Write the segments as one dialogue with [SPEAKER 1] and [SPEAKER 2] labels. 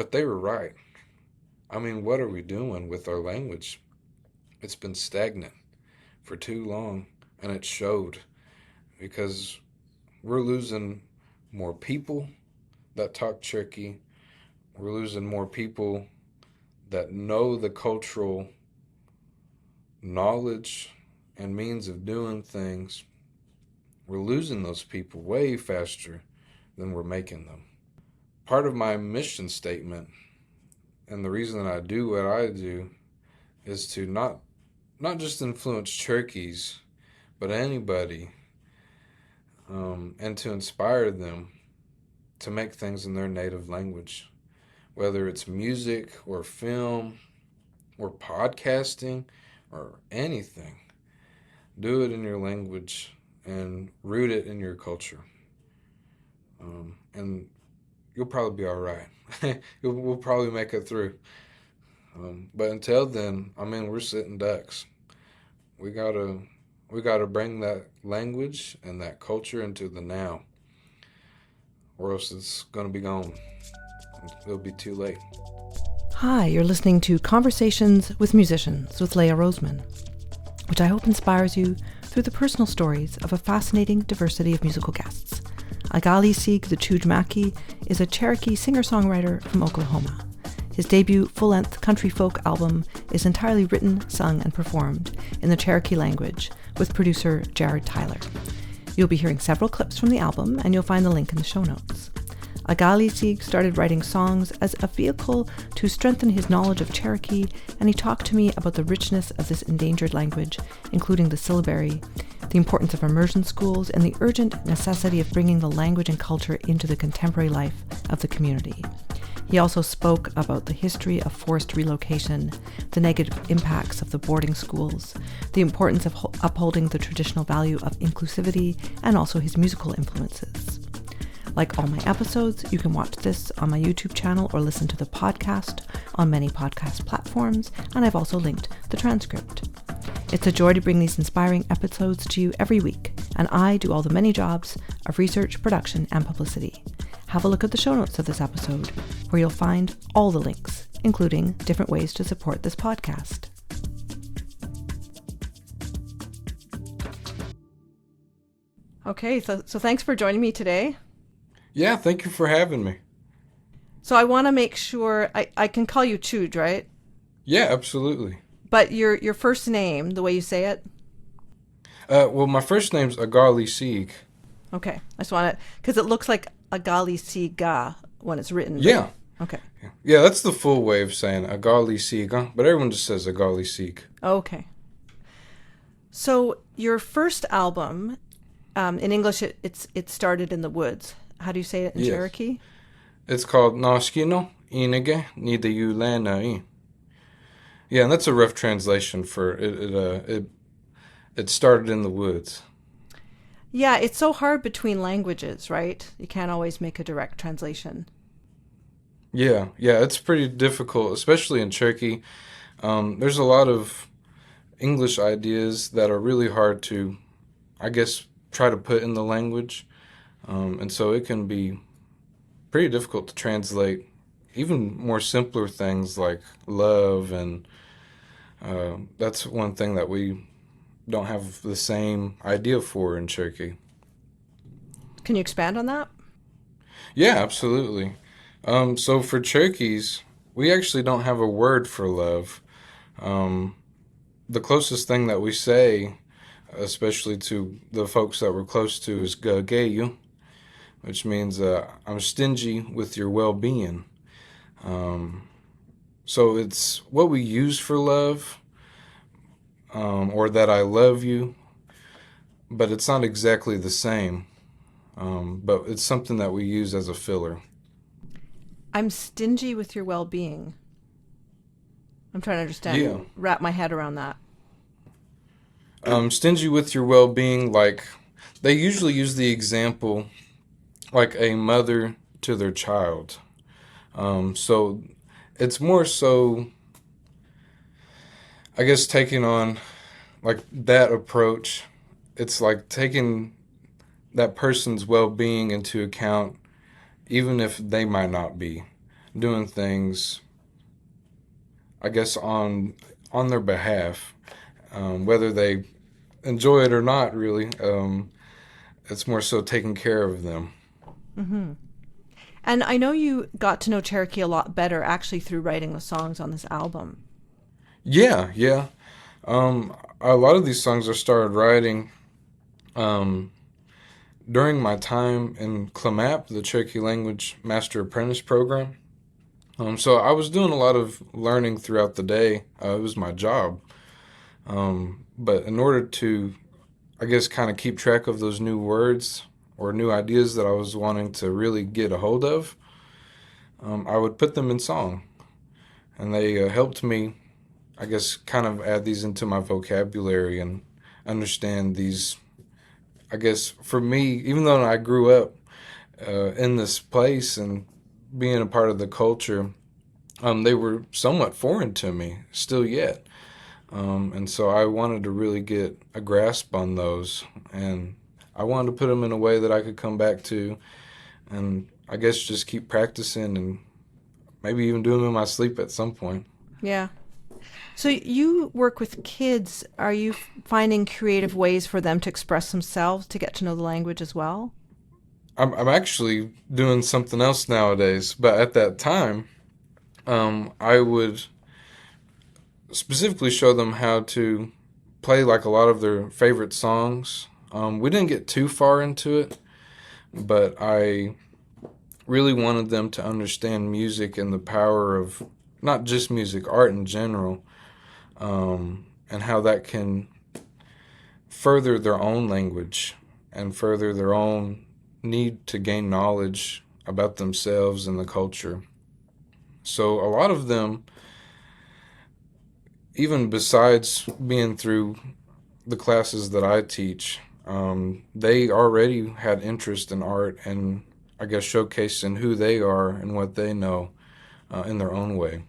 [SPEAKER 1] But they were right. I mean, what are we doing with our language? It's been stagnant for too long, and it showed because we're losing more people that talk Cherokee. We're losing more people that know the cultural knowledge and means of doing things. We're losing those people way faster than we're making them. Part of my mission statement and the reason that I do what I do is to not just influence Cherokees, but anybody, and to inspire them to make things in their native language, whether it's music or film or podcasting or anything. Do it in your language and root it in your culture. And you'll probably be all right. We'll probably make it through. But until then, I mean, we're sitting ducks. We gotta bring that language and that culture into the now, or else it's gonna be gone. It'll be too late.
[SPEAKER 2] Hi, you're listening to Conversations with Musicians with Leah Roseman, which I hope inspires you through the personal stories of a fascinating diversity of musical guests. Agalisiga Mackey is a Cherokee singer-songwriter from Oklahoma. His debut full-length country folk album is entirely written, sung, and performed in the Cherokee language with producer Jared Tyler. You'll be hearing several clips from the album, and you'll find the link in the show notes. Agalisiga started writing songs as a vehicle to strengthen his knowledge of Cherokee, and he talked to me about the richness of this endangered language, including the syllabary, the importance of immersion schools, and the urgent necessity of bringing the language and culture into the contemporary life of the community. He also spoke about the history of forced relocation, the negative impacts of the boarding schools, the importance of upholding the traditional value of inclusivity, and also his musical influences. Like all my episodes, you can watch this on my YouTube channel or listen to the podcast on many podcast platforms, and I've also linked the transcript. It's a joy to bring these inspiring episodes to you every week, and I do all the many jobs of research, production, and publicity. Have a look at the show notes of this episode, where you'll find all the links, including different ways to support this podcast. Okay, so thanks for joining me today.
[SPEAKER 1] Yeah, thank you for having me.
[SPEAKER 2] So I want to make sure, I can call you Chuj, right?
[SPEAKER 1] Yeah, absolutely.
[SPEAKER 2] But your first name, the way you say it?
[SPEAKER 1] Well, my first name's Agalisiga.
[SPEAKER 2] Okay, I just want to, because it looks like Agalisiga when it's written.
[SPEAKER 1] Yeah.
[SPEAKER 2] Okay.
[SPEAKER 1] Yeah, that's the full way of saying Agalisiga, but everyone just says Agalisiga.
[SPEAKER 2] Okay. So your first album, in English, it started in the woods. How do you say it in Cherokee?
[SPEAKER 1] It's called Daganigisi Ꭰ噚. Yeah, and that's a rough translation for it. It started in the woods.
[SPEAKER 2] Yeah, it's so hard between languages, right? You can't always make a direct translation.
[SPEAKER 1] Yeah, it's pretty difficult, especially in Cherokee. There's a lot of English ideas that are really hard to, I guess, try to put in the language. And so it can be pretty difficult to translate even more simpler things like love, and that's one thing that we don't have the same idea for in Cherokee.
[SPEAKER 2] Can you expand on that?
[SPEAKER 1] Yeah, absolutely. So for Cherokees, we actually don't have a word for love. The closest thing that we say, especially to the folks that we're close to, is Gatlohiha, which means I'm stingy with your well-being. So it's what we use for love, or that I love you, but it's not exactly the same. But it's something that we use as a filler.
[SPEAKER 2] I'm stingy with your well-being. I'm trying to understand, wrap my head around that.
[SPEAKER 1] Stingy with your well-being, like they usually use the example like a mother to their child. So it's more so, I guess, taking on like that approach. It's like taking that person's well-being into account, even if they might not be. doing things, I guess, on their behalf, whether they enjoy it or not. Really, it's more so taking care of them.
[SPEAKER 2] Mm-hmm. And I know you got to know Cherokee a lot better actually through writing the songs on this album.
[SPEAKER 1] Yeah, yeah. A lot of these songs I started writing um, during my time in CLMAP, the Cherokee Language Master Apprentice Program. So I was doing a lot of learning throughout the day. It was my job. But in order to, I guess, kind of keep track of those new words or new ideas that I was wanting to really get a hold of, I would put them in song. And they helped me, I guess, kind of add these into my vocabulary and understand these. I guess for me, even though I grew up in this place and being a part of the culture, they were somewhat foreign to me still yet. And so I wanted to really get a grasp on those. And I wanted to put them in a way that I could come back to and I guess just keep practicing and maybe even do them in my sleep at some point.
[SPEAKER 2] Yeah. So you work with kids. Are you finding creative ways for them to express themselves to get to know the language as well?
[SPEAKER 1] I'm actually doing something else nowadays, but at that time, I would specifically show them how to play like a lot of their favorite songs. We didn't get too far into it, but I really wanted them to understand music and the power of not just music, art in general, and how that can further their own language and further their own need to gain knowledge about themselves and the culture. So a lot of them, even besides being through the classes that I teach, they already had interest in art and I guess showcasing who they are and what they know in their own way.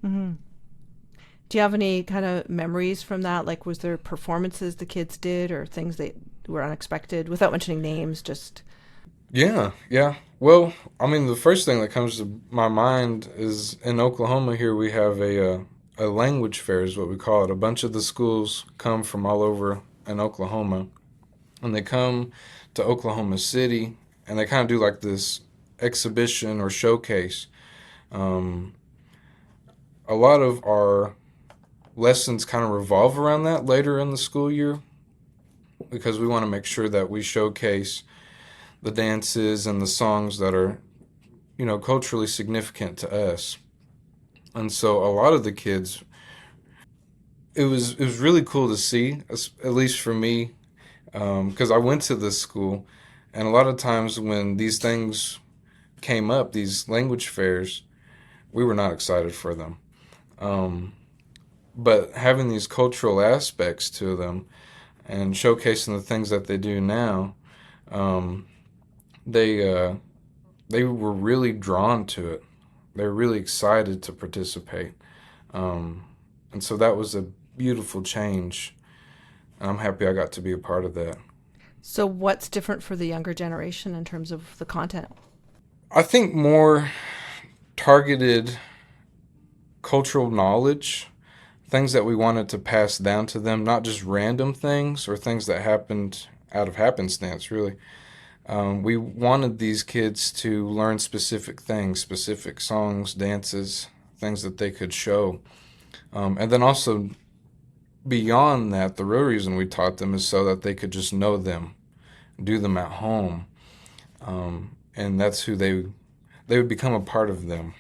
[SPEAKER 2] Mm-hmm. Do you have any kind of memories from that? Like, was there performances the kids did or things that were unexpected without mentioning names? Just.
[SPEAKER 1] Yeah, yeah. Well, I mean, the first thing that comes to my mind is in Oklahoma here we have a language fair is what we call it. A bunch of the schools come from all over in Oklahoma, and they come to Oklahoma City, and they kind of do like this exhibition or showcase. Um, a lot of our lessons kind of revolve around that later in the school year because we want to make sure that we showcase the dances and the songs that are, culturally significant to us. And so a lot of the kids, it was really cool to see, at least for me, because I went to this school, and a lot of times when these things came up, these language fairs, we were not excited for them. Um, but having these cultural aspects to them and showcasing the things that they do now, um, they they were really drawn to it. They were really excited to participate, um, and so that was a beautiful change. I'm happy I got to be a part of that.
[SPEAKER 2] So, what's different for the younger generation in terms of the content?
[SPEAKER 1] I think more targeted cultural knowledge, things that we wanted to pass down to them, not just random things or things that happened out of happenstance, really. We wanted these kids to learn specific things, specific songs, dances, things that they could show. And then also, beyond that, the real reason we taught them is so that they could just know them, do them at home. And that's who they would become a part of them.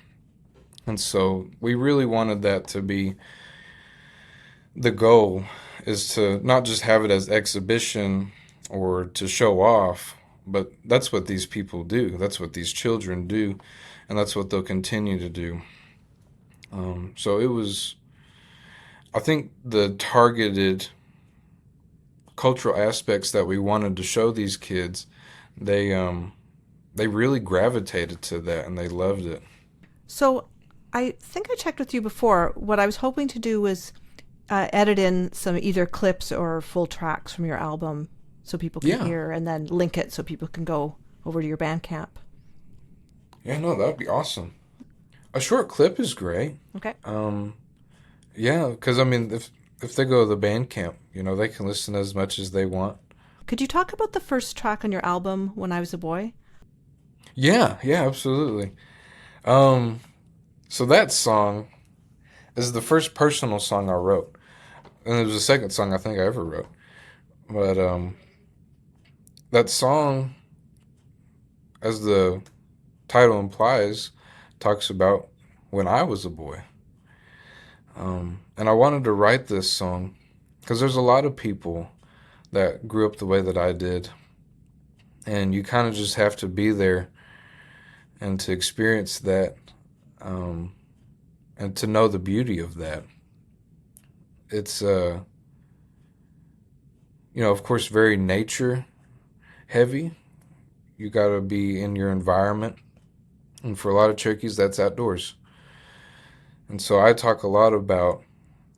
[SPEAKER 1] And so we really wanted that to be the goal, is to not just have it as exhibition or to show off, but that's what these people do. That's what these children do, and that's what they'll continue to do. So it was, I think, the targeted cultural aspects that we wanted to show these kids, they really gravitated to that, and they loved it.
[SPEAKER 2] So, I think I checked with you before. What I was hoping to do was edit in some either clips or full tracks from your album so people can
[SPEAKER 1] Yeah.
[SPEAKER 2] hear, and then link it so people can go over to your Bandcamp.
[SPEAKER 1] Yeah, no, that would be awesome. A short clip is great.
[SPEAKER 2] Okay.
[SPEAKER 1] Yeah, because I mean, if they go to the band camp, they can listen as much as they want.
[SPEAKER 2] Could you talk about the first track on your album, When I Was a Boy?
[SPEAKER 1] Yeah, absolutely. So that song is the first personal song I wrote, and it was the second song I think I ever wrote. But that song, as the title implies, talks about when I was a boy. And I wanted to write this song because there's a lot of people that grew up the way that I did, and you kind of just have to be there and to experience that, and to know the beauty of that. It's of course, very nature heavy. You got to be in your environment, and for a lot of Cherokees, that's outdoors. And so I talk a lot about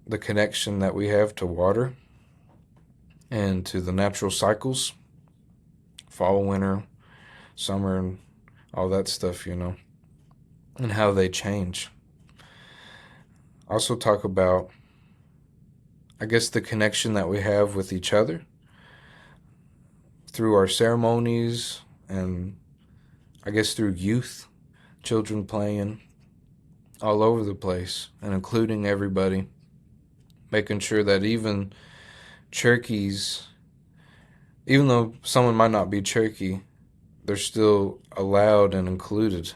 [SPEAKER 1] the connection that we have to water and to the natural cycles, fall, winter, summer, and all that stuff, and how they change. I also talk about, I guess, the connection that we have with each other through our ceremonies and, I guess, through youth, children playing all over the place and including everybody, making sure that even Cherokees, even though someone might not be Cherokee, they're still allowed and included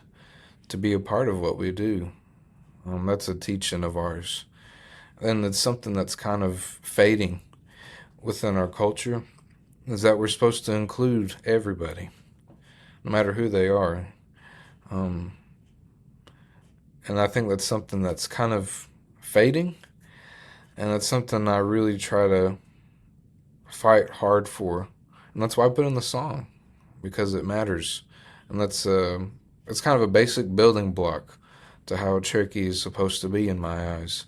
[SPEAKER 1] to be a part of what we do. That's a teaching of ours. And it's something that's kind of fading within our culture, is that we're supposed to include everybody, no matter who they are. And I think that's something that's kind of fading, and it's something I really try to fight hard for. And that's why I put in the song, because it matters. And that's it's kind of a basic building block to how Cherokee is supposed to be in my eyes.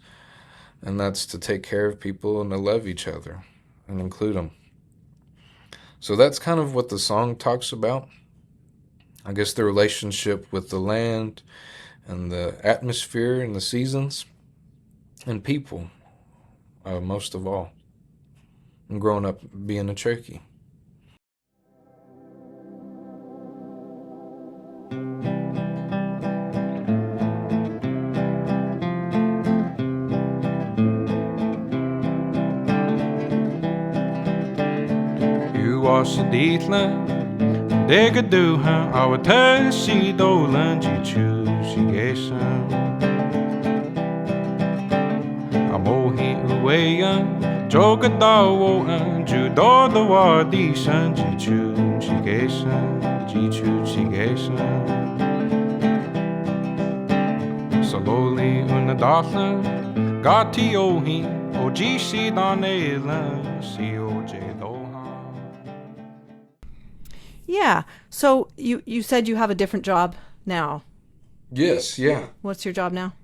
[SPEAKER 1] And that's to take care of people and to love each other and include them. So that's kind of what the song talks about. I guess the relationship with the land and the atmosphere and the seasons and people, most of all. And growing up being a Cherokee.
[SPEAKER 3] Ditlan Dagaduha Awatashi Dolan Tsigesv Amohi Uweya Jogadawo Judo the Wadisan Tsigesv Saloli Unadala Gatiohi Ojisi Danela Sioj.
[SPEAKER 2] Yeah. So you said you have a different job now.
[SPEAKER 1] Yes, yeah.
[SPEAKER 2] What's your job now?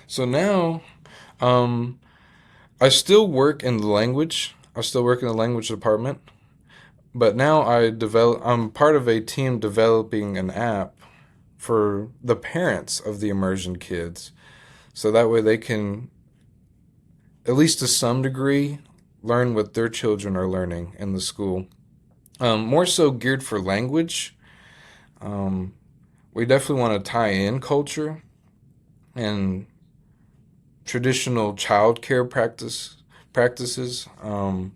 [SPEAKER 1] So now, I still work in the language. I still work in the language department. But now I'm part of a team developing an app for the parents of the immersion kids. So that way they can, at least to some degree, learn what their children are learning in the school. More so geared for language. We definitely want to tie in culture and traditional child care practices. But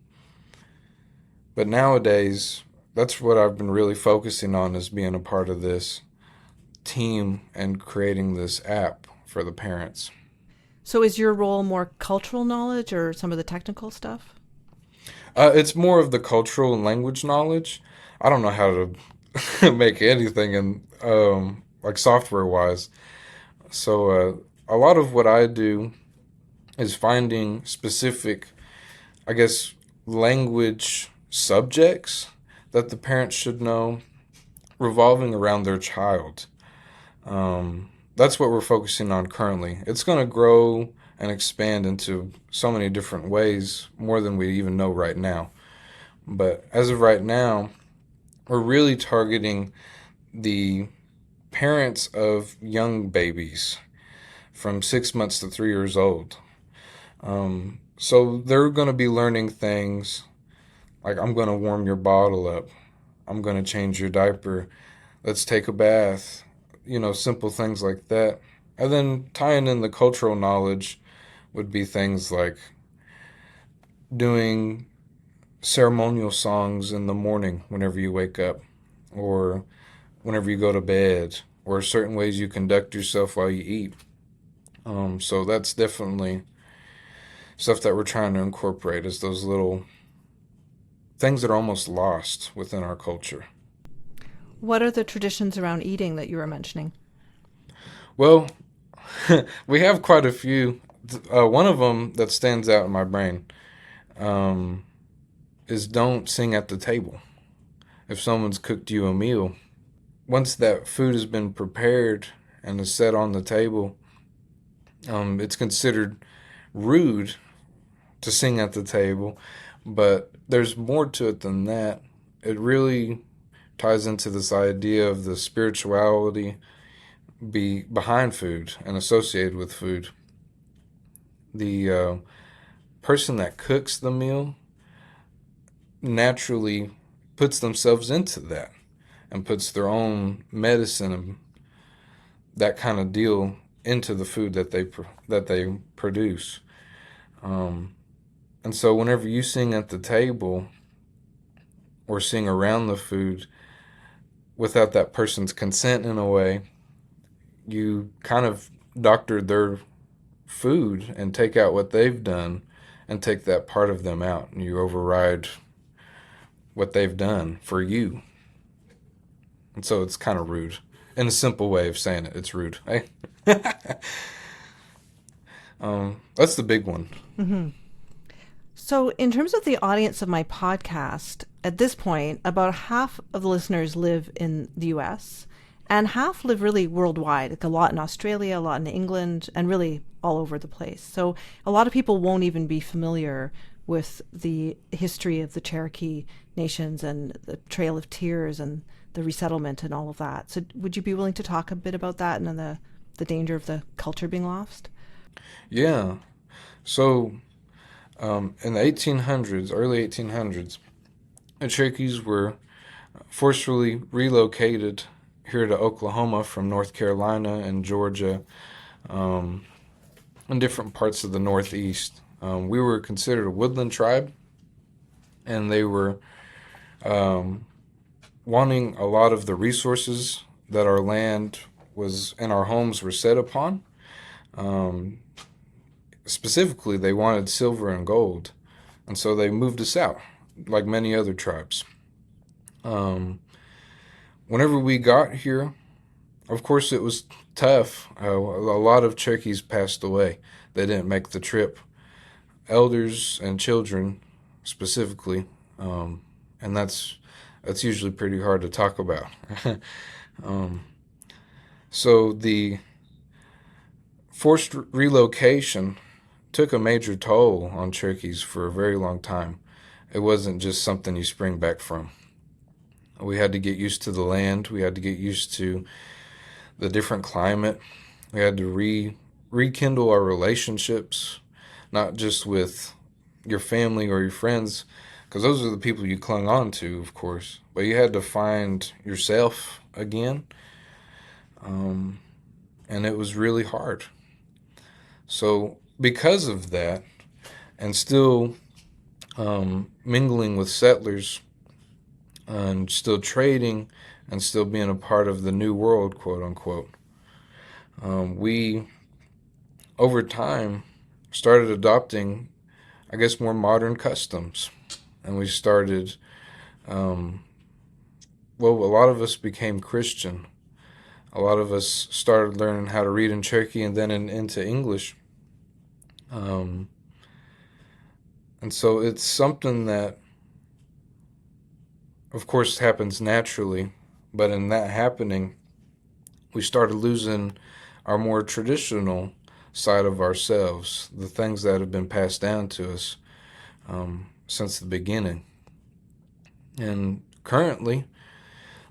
[SPEAKER 1] nowadays, that's what I've been really focusing on, is being a part of this team and creating this app for the parents.
[SPEAKER 2] So is your role more cultural knowledge or some of the technical stuff?
[SPEAKER 1] It's more of the cultural and language knowledge. I don't know how to make anything in like software-wise. So a lot of what I do is finding specific, I guess, language subjects that the parents should know revolving around their child. That's what we're focusing on currently. It's going to grow and expand into so many different ways, more than we even know right now. But as of right now, we're really targeting the parents of young babies from 6 months to 3 years old. So they're going to be learning things like, I'm going to warm your bottle up. I'm going to change your diaper. Let's take a bath. Simple things like that. And then tying in the cultural knowledge would be things like doing ceremonial songs in the morning whenever you wake up, or whenever you go to bed, or certain ways you conduct yourself while you eat. So that's definitely stuff that we're trying to incorporate, is those little things that are almost lost within our culture.
[SPEAKER 2] What are the traditions around eating that you were mentioning?
[SPEAKER 1] Well, we have quite a few. One of them that stands out in my brain is don't sing at the table. If someone's cooked you a meal, once that food has been prepared and is set on the table, it's considered rude to sing at the table, but there's more to it than that. It really ties into this idea of the spirituality behind food and associated with food. The person that cooks the meal naturally puts themselves into that and puts their own medicine and that kind of deal into the food that they produce. And so whenever you sing at the table or sing around the food without that person's consent, in a way, you kind of doctor their food and take out what they've done and take that part of them out, and you override what they've done for you. And so it's kind of rude. In a simple way of saying it, it's rude. Hey? That's the big one.
[SPEAKER 2] Mm-hmm. So in terms of the audience of my podcast, at this point, about half of the listeners live in the US and half live really worldwide, like a lot in Australia, a lot in England, and really all over the place. So a lot of people won't even be familiar with the history of the Cherokee nations and the Trail of Tears and the resettlement and all of that. So would you be willing to talk a bit about that and then the danger of the culture being lost?
[SPEAKER 1] Yeah. So in the 1800s, early 1800s, the Cherokees were forcefully relocated here to Oklahoma from North Carolina and Georgia, and different parts of the Northeast. We were considered a woodland tribe, and they were wanting a lot of the resources that our land was and our homes were set upon. Specifically, they wanted silver and gold, and so they moved us out, like many other tribes. Whenever we got here, of course, it was tough. A lot of Cherokees passed away. They didn't make the trip. Elders and children, specifically, and that's usually pretty hard to talk about. So the forced relocation took a major toll on Cherokees for a very long time. It wasn't just something you spring back from. We had to get used to the land. We had to get used to the different climate. We had to rekindle our relationships, not just with your family or your friends, because those are the people you clung on to, of course. But you had to find yourself again, and it was really hard. So because of that, and still mingling with settlers, and still trading, and still being a part of the new world, quote unquote, we, over time, started adopting, I guess, more modern customs. And we started, a lot of us became Christian. A lot of us started learning how to read in Cherokee and then into English. And so it's something that, of course, happens naturally, but in that happening, we started losing our more traditional side of ourselves, the things that have been passed down to us since the beginning. And currently,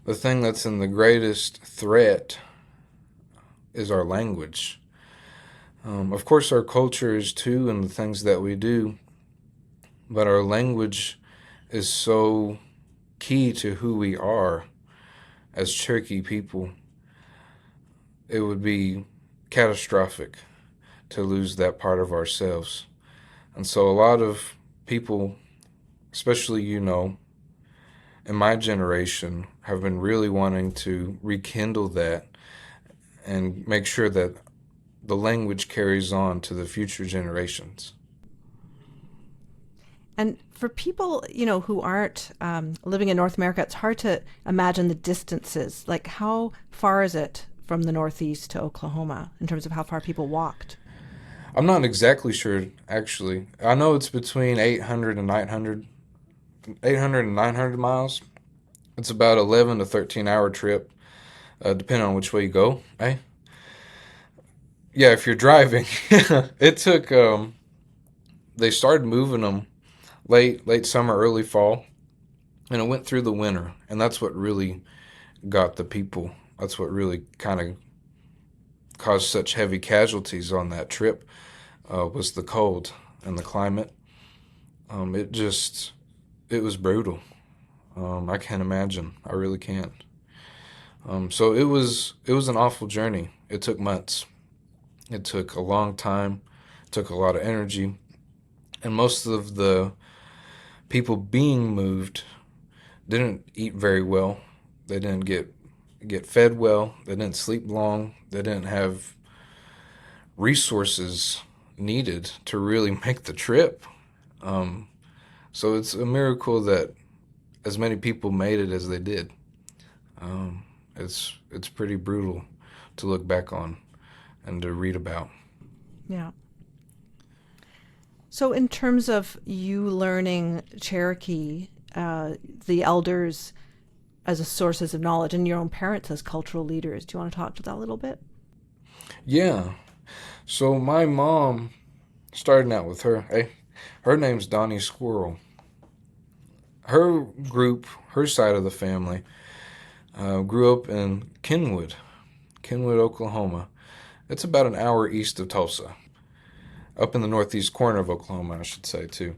[SPEAKER 1] the thing that's in the greatest threat is our language. Of course, our culture is too, and the things that we do, but our language is so key to who we are as Cherokee people. It would be catastrophic to lose that part of ourselves. And so a lot of people, especially, in my generation, have been really wanting to rekindle that and make sure that the language carries on to the future generations.
[SPEAKER 2] And for people, who aren't living in North America, it's hard to imagine the distances. Like, how far is it from the Northeast to Oklahoma in terms of how far people walked?
[SPEAKER 1] I'm not exactly sure, actually. I know it's between 800 and 900 miles. It's about 11 to 13-hour trip, depending on which way you go. Eh? Yeah, if you're driving. It took, they started moving them late summer, early fall, and it went through the winter. And that's what really got the people. That's what really kind of caused such heavy casualties on that trip, was the cold and the climate. It was brutal. I can't imagine. I really can't. So it was an awful journey. It took months. It took a long time. It took a lot of energy. And most of the people being moved didn't eat very well. They didn't get fed well. They didn't sleep long. They didn't have resources needed to really make the trip. So it's a miracle that as many people made it as they did. It's pretty brutal to look back on and to read about.
[SPEAKER 2] Yeah. So in terms of you learning Cherokee, the elders as a sources of knowledge and your own parents as cultural leaders, do you want to talk to that a little bit?
[SPEAKER 1] Yeah. So my mom, starting out with her, her name's Donnie Squirrel. Her group, her side of the family, grew up in Kenwood, Oklahoma. It's about an hour east of Tulsa, up in the northeast corner of Oklahoma, I should say, too.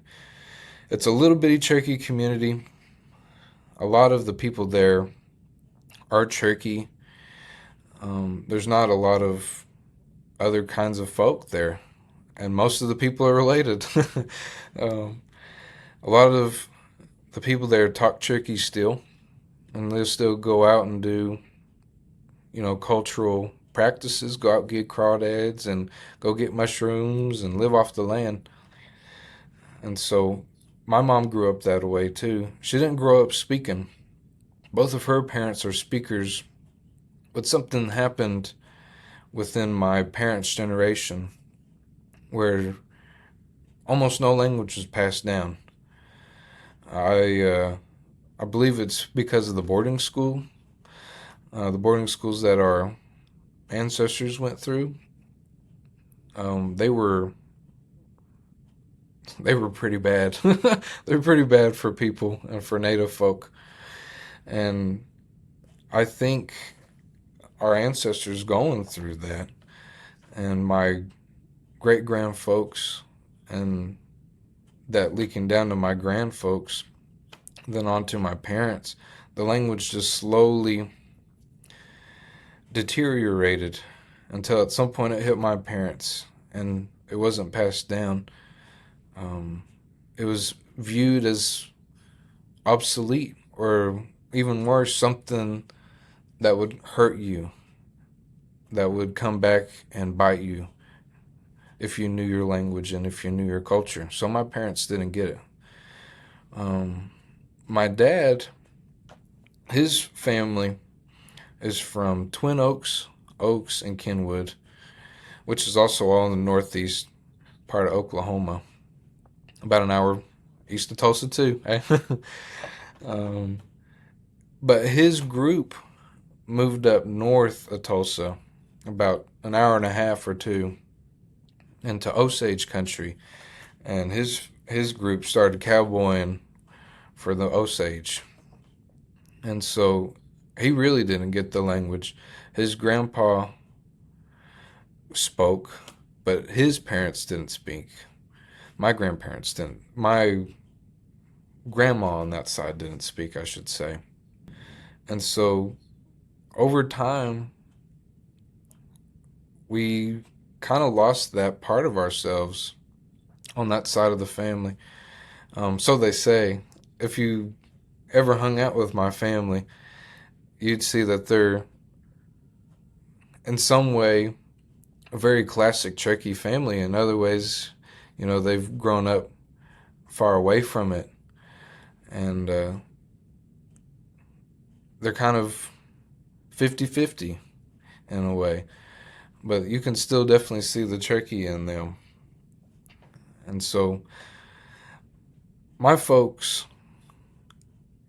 [SPEAKER 1] It's a little bitty Cherokee community. A lot of the people there are Cherokee. There's not a lot of other kinds of folk there, and most of the people are related. A lot of the people there talk Cherokee still, and they'll still go out and do, cultural practices, go out get crawdads and go get mushrooms and live off the land. And so my mom grew up that way too. She didn't grow up speaking. Both of her parents are speakers, but something happened within my parents' generation where almost no language was passed down. I believe it's because of the boarding school, the boarding schools that our ancestors went through. They were pretty bad. They were pretty bad for people and for Native folk. And I think our ancestors going through that, and my great-grand folks, and that leaking down to my grand folks, then on to my parents, the language just slowly deteriorated until at some point it hit my parents, and it wasn't passed down. It was viewed as obsolete, or even worse, something that would hurt you, that would come back and bite you if you knew your language and if you knew your culture. So my parents didn't get it. My dad, his family is from Twin Oaks, and Kenwood, which is also all in the northeast part of Oklahoma, about an hour east of Tulsa too. But his group moved up north of Tulsa about an hour and a half or two into Osage country, and his group started cowboying for the Osage. And so he really didn't get the language. His grandpa spoke, but his parents didn't speak. My grandparents didn't. My grandma on that side didn't speak, I should say. And so over time, we kind of lost that part of ourselves on that side of the family. So they say, if you ever hung out with my family, you'd see that they're in some way a very classic Cherokee family. In other ways, they've grown up far away from it. And they're kind of 50-50 in a way. But you can still definitely see the Cherokee in them. And so my folks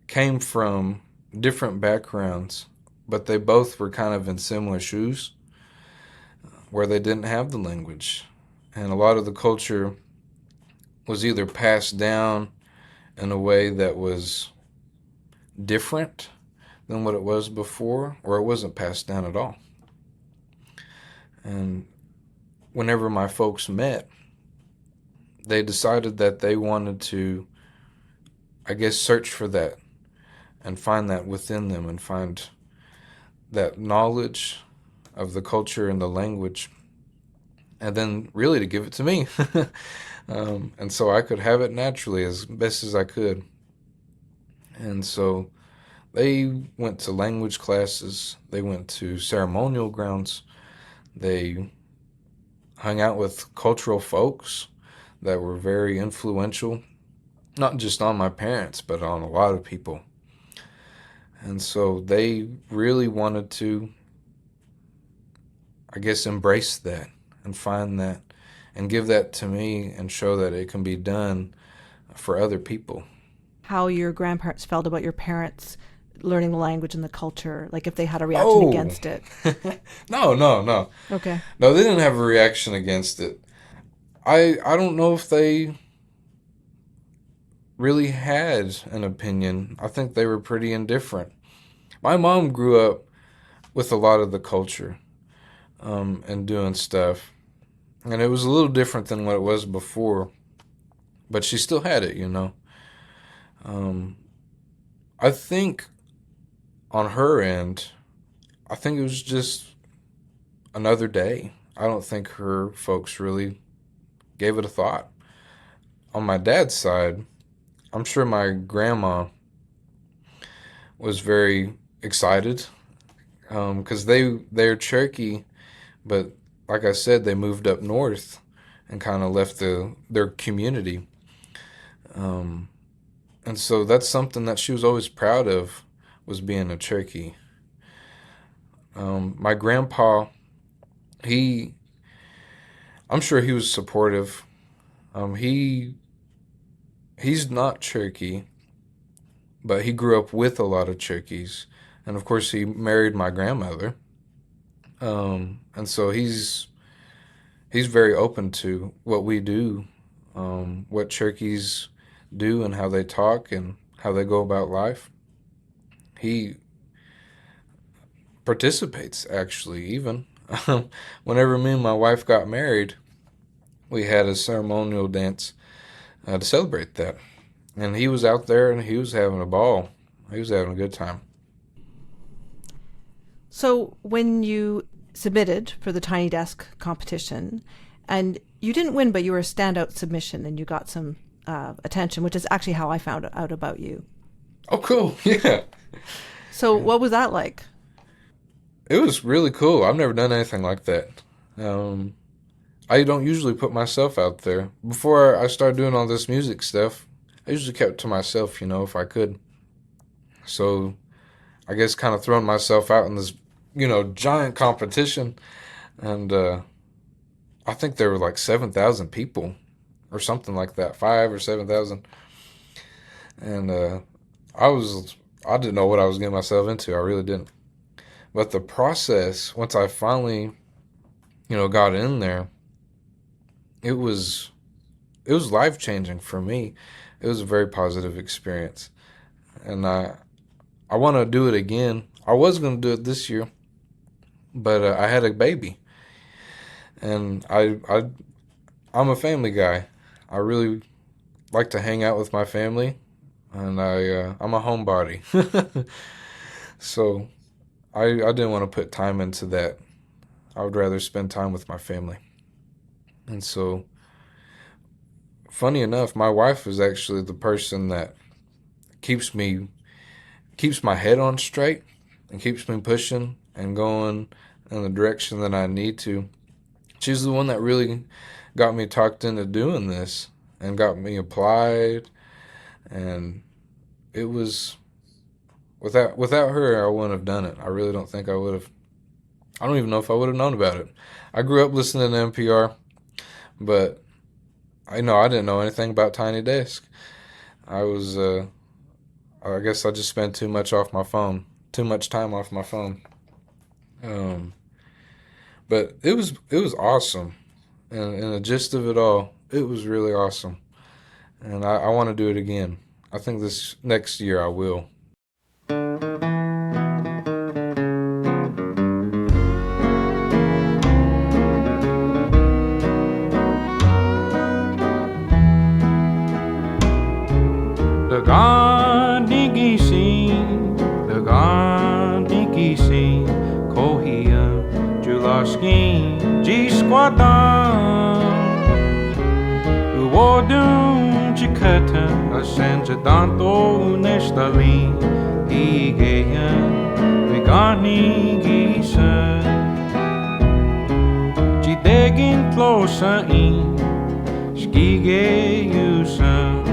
[SPEAKER 1] came from different backgrounds, but they both were kind of in similar shoes where they didn't have the language. And a lot of the culture was either passed down in a way that was different than what it was before, or it wasn't passed down at all. And whenever my folks met, they decided that they wanted to, I guess, search for that and find that within them and find that knowledge of the culture and the language, and then really to give it to me. And so I could have it naturally as best as I could. And so they went to language classes, they went to ceremonial grounds, they hung out with cultural folks that were very influential, not just on my parents, but on a lot of people. And so they really wanted to, I guess, embrace that and find that and give that to me and show that it can be done for other people.
[SPEAKER 2] How your grandparents felt about your parents learning the language and the culture, like if they had a reaction against it.
[SPEAKER 1] No.
[SPEAKER 2] Okay.
[SPEAKER 1] No, they didn't have a reaction against it. I don't know if they really had an opinion. I think they were pretty indifferent. My mom grew up with a lot of the culture and doing stuff. And it was a little different than what it was before. But she still had it, I think on her end, I think it was just another day. I don't think her folks really gave it a thought. On my dad's side, I'm sure my grandma was very excited because they're Cherokee, but like I said, they moved up north and kind of left their community. And so that's something that she was always proud of, was being a Cherokee. My grandpa, I'm sure he was supportive. He's not Cherokee, but he grew up with a lot of Cherokees. And of course, he married my grandmother. And so he's very open to what we do, what Cherokees do and how they talk and how they go about life. He participates, actually, even. Whenever me and my wife got married, we had a ceremonial dance to celebrate that. And he was out there and he was having a ball. He was having a good time.
[SPEAKER 2] So when you submitted for the Tiny Desk competition, and you didn't win, but you were a standout submission and you got some attention, which is actually how I found out about you.
[SPEAKER 1] Oh, cool. Yeah.
[SPEAKER 2] So what was that like?
[SPEAKER 1] It was really cool. I've never done anything like that. I don't usually put myself out there. Before I started doing all this music stuff, I usually kept to myself, if I could. So I guess kind of throwing myself out in this, giant competition. And I think there were like 7,000 people or something like that, 5,000 or 7,000. And I didn't know what I was getting myself into. I really didn't. But the process, once I finally, got in there, it was life-changing for me. It was a very positive experience. And I want to do it again. I was going to do it this year, but I had a baby. And I'm a family guy. I really like to hang out with my family, and I'm a homebody. So I didn't want to put time into that. I would rather spend time with my family. And so, funny enough, my wife is actually the person that keeps my head on straight and keeps me pushing and going in the direction that I need to. She's the one that really got me talked into doing this and got me applied, and it was without her I wouldn't have done it. I really don't think I would have. I don't even know if I would have known about it. I grew up listening to NPR, but I didn't know anything about Tiny Desk. I guess I just spent too much time off my phone. But it was awesome, and the gist of it all, it was really awesome, and I want to do it again. I think this next year I will.
[SPEAKER 3] Daganigisi kohia julaskin gisquadan uodum chikata Anvdvnelisgi Daganigisi jidegin tlosain Tsigesv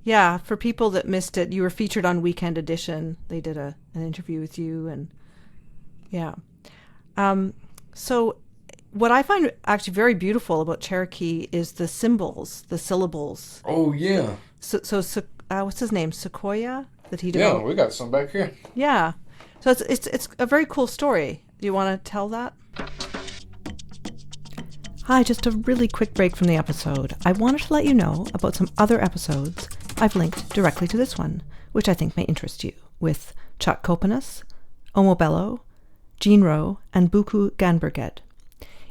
[SPEAKER 2] Yeah, for people that missed it, you were featured on Weekend Edition. They did an interview with you, and yeah. So what I find actually very beautiful about Cherokee is the symbols, the syllables.
[SPEAKER 1] Oh, yeah.
[SPEAKER 2] So what's his name? Sequoyah? That he
[SPEAKER 1] developed? Yeah, we got some back here.
[SPEAKER 2] Yeah. So it's a very cool story. Do you want to tell that? Hi, just a really quick break from the episode. I wanted to let you know about some other episodes I've linked directly to this one, which I think may interest you, with Chuck Kopanis, Omo Bello, Jean Rowe, and Buku Ganberged.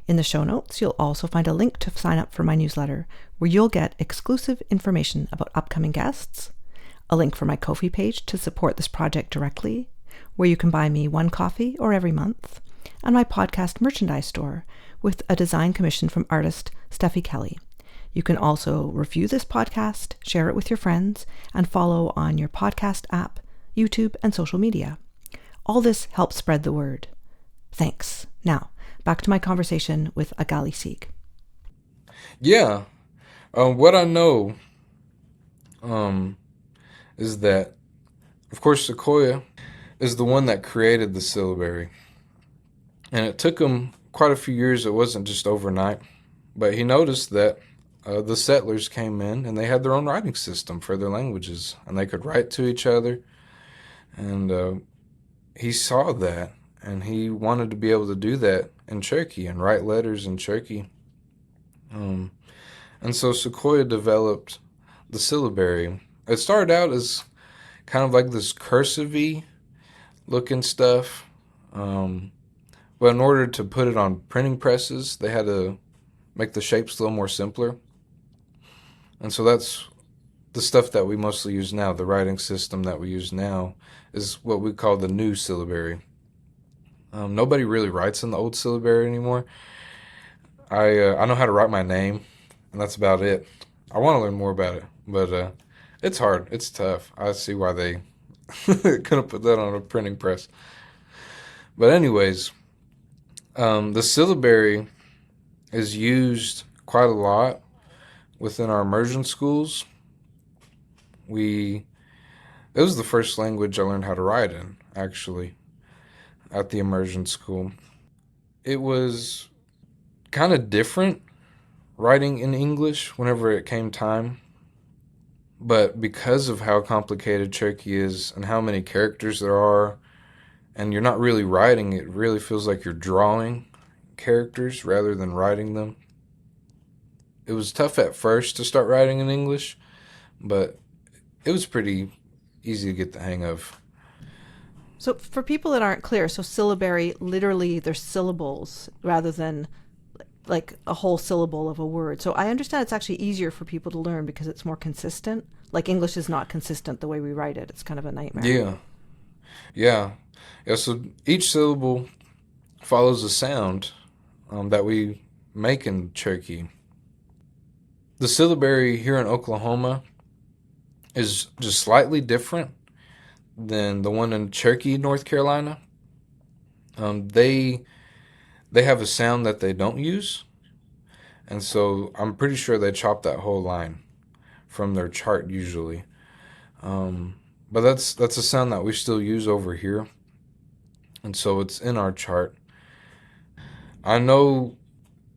[SPEAKER 2] In the show notes, you'll also find a link to sign up for my newsletter, where you'll get exclusive information about upcoming guests, a link for my Ko-fi page to support this project directly, where you can buy me one coffee or every month, and my podcast merchandise store with a design commission from artist Steffi Kelly. You can also review this podcast, share it with your friends, and follow on your podcast app, YouTube, and social media. All this helps spread the word. Thanks. Now, back to my conversation with Agalisiga.
[SPEAKER 1] Yeah. What I know is that, of course, Sequoyah is the one that created the syllabary. And it took him quite a few years. It wasn't just overnight. But he noticed that the settlers came in and they had their own writing system for their languages, and they could write to each other. And he saw that, and he wanted to be able to do that in Cherokee and write letters in Cherokee. And so Sequoyah developed the syllabary. It started out as kind of like this cursive-y looking stuff. But in order to put it on printing presses, they had to make the shapes a little more simpler. And so that's the stuff that we mostly use now. The writing system that we use now is what we call the new syllabary. Nobody really writes in the old syllabary anymore. I know how to write my name, and that's about it. I want to learn more about it, but it's hard. It's tough. I see why they couldn't put that on a printing press. But anyways, the syllabary is used quite a lot within our immersion schools. It was the first language I learned how to write in, actually, at the immersion school. It was kind of different writing in English whenever it came time, but because of how complicated Cherokee is and how many characters there are, and you're not really writing, it really feels like you're drawing characters rather than writing them. It was tough at first to start writing in English, but it was pretty easy to get the hang of.
[SPEAKER 2] So for people that aren't clear, so syllabary, literally there's syllables rather than like a whole syllable of a word. So I understand it's actually easier for people to learn because it's more consistent. Like English is not consistent the way we write it. It's kind of a nightmare.
[SPEAKER 1] Yeah. So each syllable follows a sound that we make in Cherokee. The syllabary here in Oklahoma is just slightly different than the one in Cherokee, North Carolina. They have a sound that they don't use, and so I'm pretty sure they chop that whole line from their chart usually. But that's a sound that we still use over here, and so it's in our chart. I know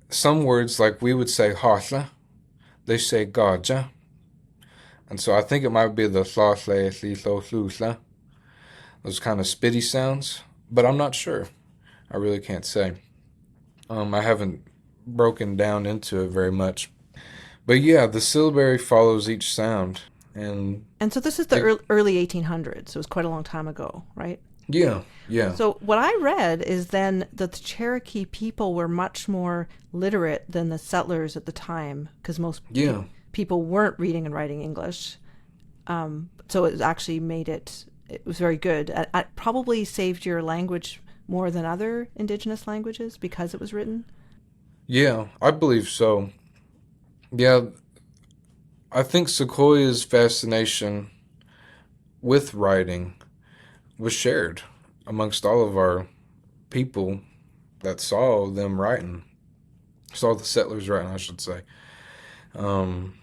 [SPEAKER 1] some words, like we would say hosla, they say gaja, and so I think it might be the those kind of spitty sounds, but I'm not sure. I really can't say. I haven't broken down into it very much. But yeah, the syllabary follows each sound. And
[SPEAKER 2] so this is the early 1800s, so it was quite a long time ago, right?
[SPEAKER 1] Yeah.
[SPEAKER 2] So what I read is then that the Cherokee people were much more literate than the settlers at the time, because most people weren't reading and writing English. So it actually it was very good. It probably saved your language more than other indigenous languages because it was written.
[SPEAKER 1] Yeah, I believe so. Yeah, I think Sequoyah's fascination with writing was shared amongst all of our people that saw the settlers writing, I should say. And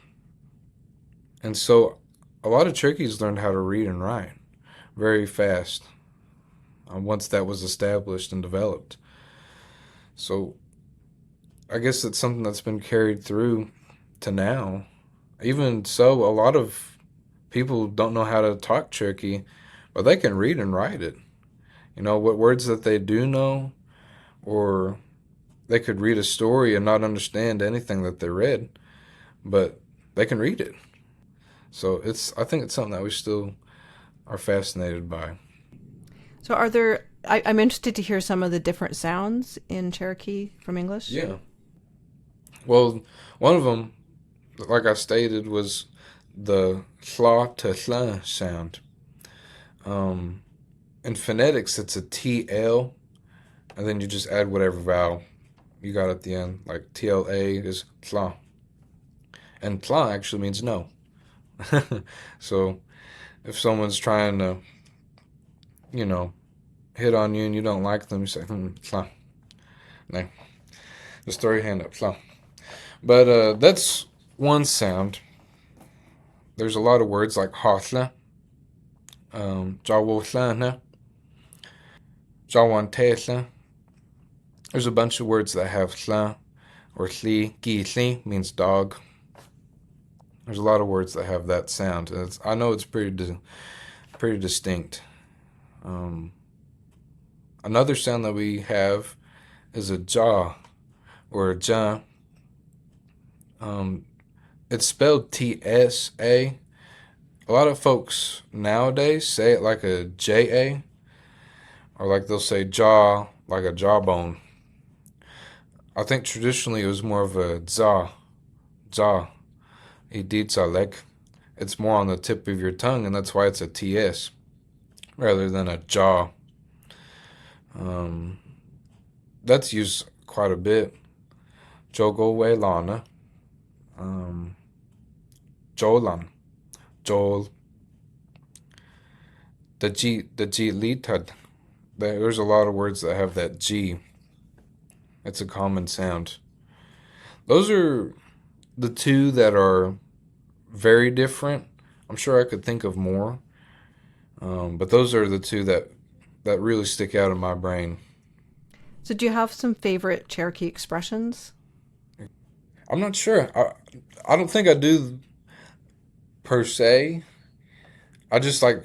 [SPEAKER 1] so a lot of Cherokees learned how to read and write very fast once that was established and developed. So I guess it's something that's been carried through to now. Even so, a lot of people don't know how to talk Cherokee, but they can read and write it. You know, what words that they do know, or they could read a story and not understand anything that they read, but they can read it. So I think it's something that we still are fascinated by.
[SPEAKER 2] So I'm interested to hear some of the different sounds in Cherokee from English.
[SPEAKER 1] Yeah. Well, one of them, like I stated, was the hla to hla sound. In phonetics, it's a TL, and then you just add whatever vowel you got at the end. Like TLA is tla. And tla actually means no. So if someone's trying to, hit on you and you don't like them, you say, tla. No. Just throw your hand up, tla. But that's one sound. There's a lot of words like hosla, jawohlana, jawantesla. There's a bunch of words that have hla or hli. Gisli means dog. There's a lot of words that have that sound. I know it's pretty distinct. Another sound that we have is a ja or a ja. It's spelled T-S-A. A lot of folks nowadays say it like a J-A, or like they'll say jaw, like a jawbone. I think traditionally it was more of a ja. It's more on the tip of your tongue, and that's why it's a T-S rather than a jaw. That's used quite a bit. Jogowaylana. Jolan, Joel, the G litad. There's a lot of words that have that G. It's a common sound. Those are the two that are very different. I'm sure I could think of more, but those are the two that really stick out in my brain.
[SPEAKER 2] So do you have some favorite Cherokee expressions?
[SPEAKER 1] I'm not sure. I don't think I do per se. I just like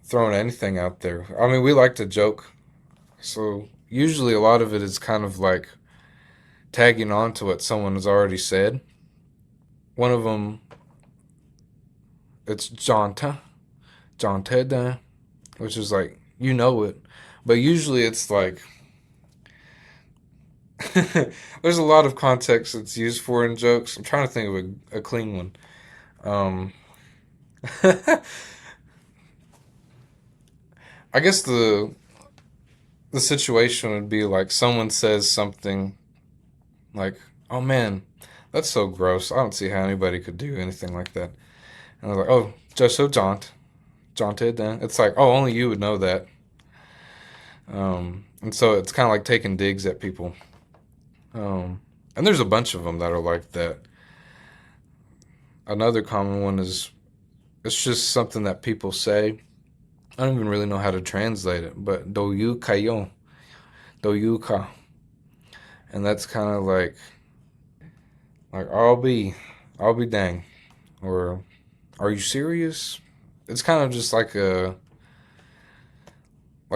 [SPEAKER 1] throwing anything out there. I mean, we like to joke. So usually a lot of it is kind of like tagging on to what someone has already said. One of them, it's janta, which is like, you know it. But usually it's like there's a lot of context that's used for in jokes. I'm trying to think of a clean one. I guess the situation would be like someone says something like, "Oh man, that's so gross. I don't see how anybody could do anything like that." And they're like, "Oh, just so jaunted then." It's like, "Oh, only you would know that." And so it's kind of like taking digs at people. And there's a bunch of them that are like that. Another common one is, it's just something that people say. I don't even really know how to translate it, but Dvkiyohiselvi, Dvka. And that's kind of like I'll be dang, or are you serious? It's kind of just like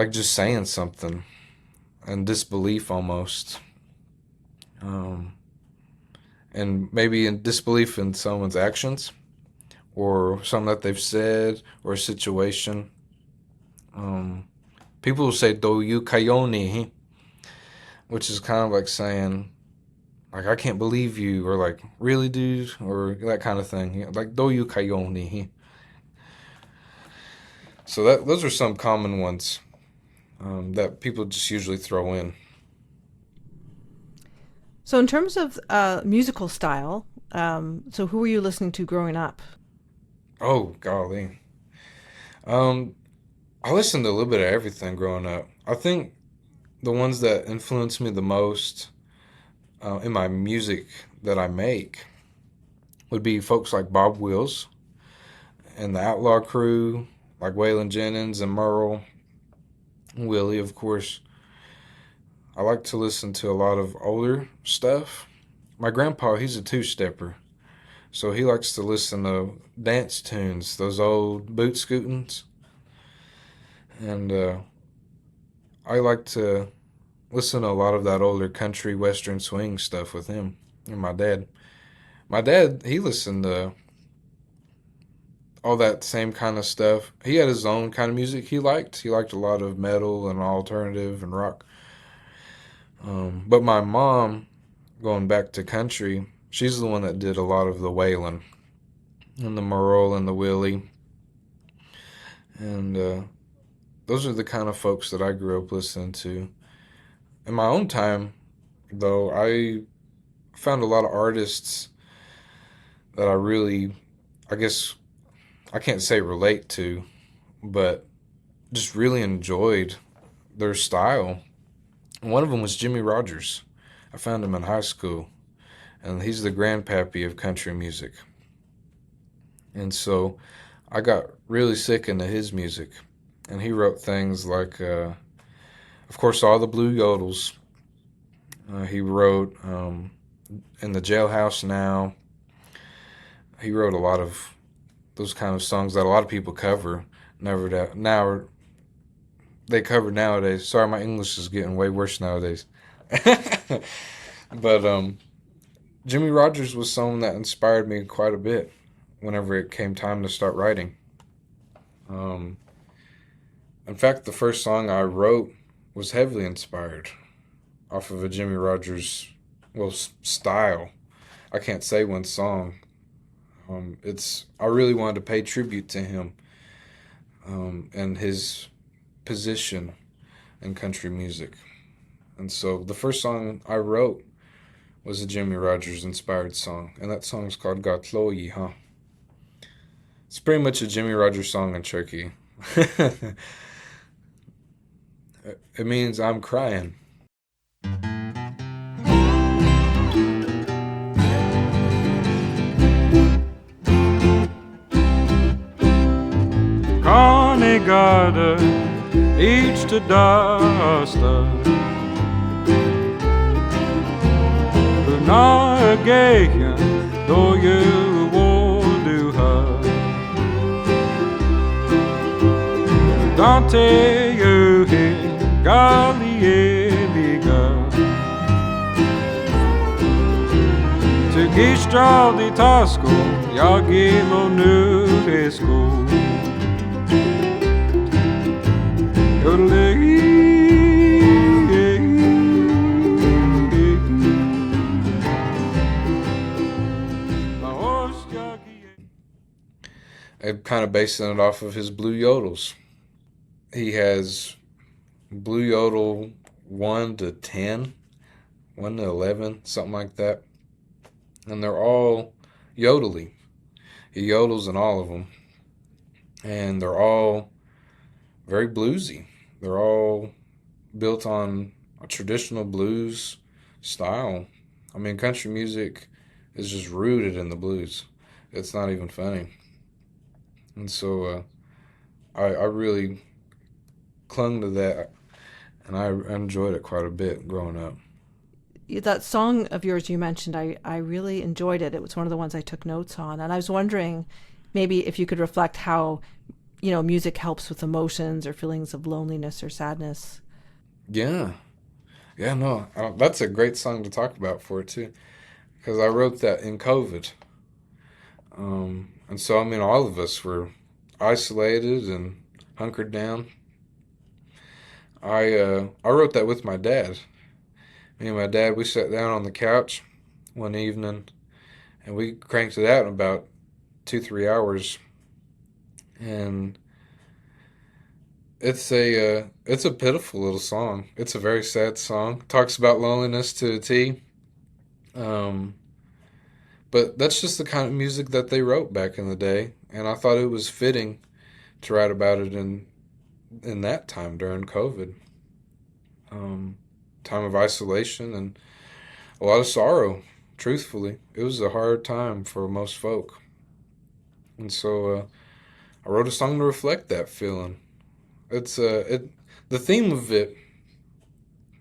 [SPEAKER 1] just saying something and disbelief almost. And maybe in disbelief in someone's actions or something that they've said or a situation. People will say Dvkiyohiselvi, which is kind of like saying, like, I can't believe you, or like, really, dude, or that kind of thing. Like Dvkiyohiselvi. So those are some common ones that people just usually throw in.
[SPEAKER 2] So in terms of musical style, so who were you listening to growing up?
[SPEAKER 1] Oh, golly. I listened to a little bit of everything growing up. I think the ones that influenced me the most in my music that I make would be folks like Bob Wills and the Outlaw Crew, like Waylon Jennings and Merle, and Willie, of course. I like to listen to a lot of older stuff. My grandpa, he's a two-stepper, so he likes to listen to dance tunes, those old boot scootings. And I like to listen to a lot of that older country western swing stuff with him and my dad. My dad, he listened to all that same kind of stuff. He had his own kind of music he liked. He liked a lot of metal and alternative and rock. But my mom, going back to country, she's the one that did a lot of the Waylon and the Merle and the Willie. And those are the kind of folks that I grew up listening to. In my own time, though, I found a lot of artists that I really, I guess, I can't say relate to, but just really enjoyed their style. One of them was Jimmie Rodgers. I found him in high school, and he's the grandpappy of country music. And so I got really sick into his music, and he wrote things like, of course, all the Blue Yodels. He wrote In the Jailhouse Now. He wrote a lot of those kind of songs that a lot of people cover. They cover nowadays. Sorry, my English is getting way worse nowadays. But Jimmie Rodgers was someone that inspired me quite a bit whenever it came time to start writing. In fact, the first song I wrote was heavily inspired off of a Jimmie Rodgers, style. I can't say one song. I really wanted to pay tribute to him and his position in country music. And so the first song I wrote was a Jimmie Rodgers inspired song, and that song is called Gatlohiha. It's pretty much a Jimmie Rodgers song in Cherokee. It means I'm crying.
[SPEAKER 3] Kanigada, each to dasta. Nageya, though you will do her. Dante, you hear, Galieliga. To Gistral di Tasco, Yagilo Nuesco.
[SPEAKER 1] I'm kind of basing it off of his blue yodels. He has blue yodel 1 to 10, 1 to 11, something like that. And they're all yodely. He yodels in all of them. And they're all very bluesy. They're all built on a traditional blues style. I mean, country music is just rooted in the blues. It's not even funny. And so I really clung to that, and I enjoyed it quite a bit growing up.
[SPEAKER 2] That song of yours you mentioned, I really enjoyed it. It was one of the ones I took notes on. And I was wondering maybe if you could reflect how, music helps with emotions or feelings of loneliness or sadness.
[SPEAKER 1] Yeah. Yeah, no, that's a great song to talk about for it, too, because I wrote that in COVID. And so, I mean, all of us were isolated and hunkered down. I wrote that with my dad. Me and my dad, we sat down on the couch one evening, and we cranked it out in about 2-3 hours. And it's a pitiful little song. It's a very sad song. Talks about loneliness to a T. But that's just the kind of music that they wrote back in the day, and I thought it was fitting to write about it in that time during COVID. Time of isolation and a lot of sorrow, truthfully. It was a hard time for most folk. And so I wrote a song to reflect that feeling. The theme of it